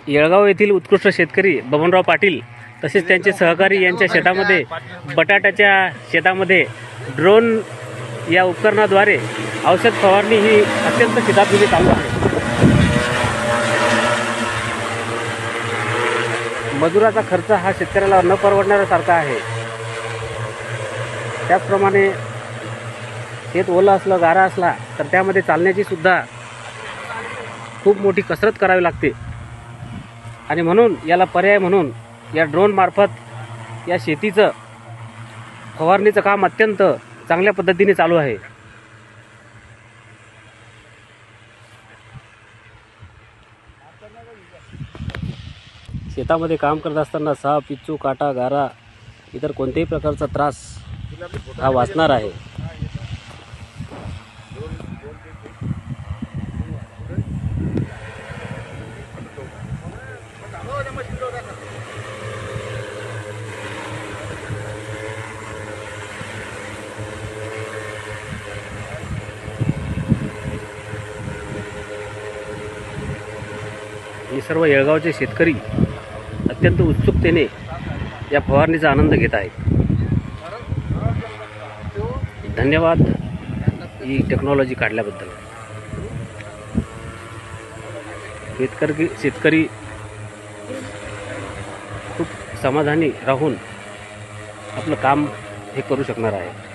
येळगाव येथील उत्कृष्ट शेतकरी बबनराव पाटील तसेच त्यांचे सहकारी यांच्या शेतामध्ये बटाट्याच्या शेतामध्ये ड्रोन या उपकरणाद्वारे औषध फवारणी ही अत्यंत शिताफीने चालू आहे। मजुराचा खर्च हा शेतकऱ्याला न परवडणाऱ्यासारखा आहे। त्याचप्रमाणे शेत ओलं असलं गारा असला तर त्यामध्ये चालण्याची सुद्धा खूप मोठी कसरत करावी लागते आणि म्हणून याला पर्याय म्हणून या ड्रोन मार्फत या शेतीचं फवारणीचं काम अत्यंत चांगल्या पद्धतीने चालू आहे। शेतामध्ये काम करत असताना साप, पिच्चू, काटा, गारा इतर कोणत्याही प्रकारचा त्रास हा वाचणार आहे। हे सर्व येळगावचे शेतकरी अत्यंत उत्सुकतेने या फवारणीचा आनंद घेत आहेत। धन्यवाद ही टेक्नॉलॉजी काढल्याबद्दल। शेतकरी खूप समाधानी राहून आपलं काम हे करू शकणार आहे।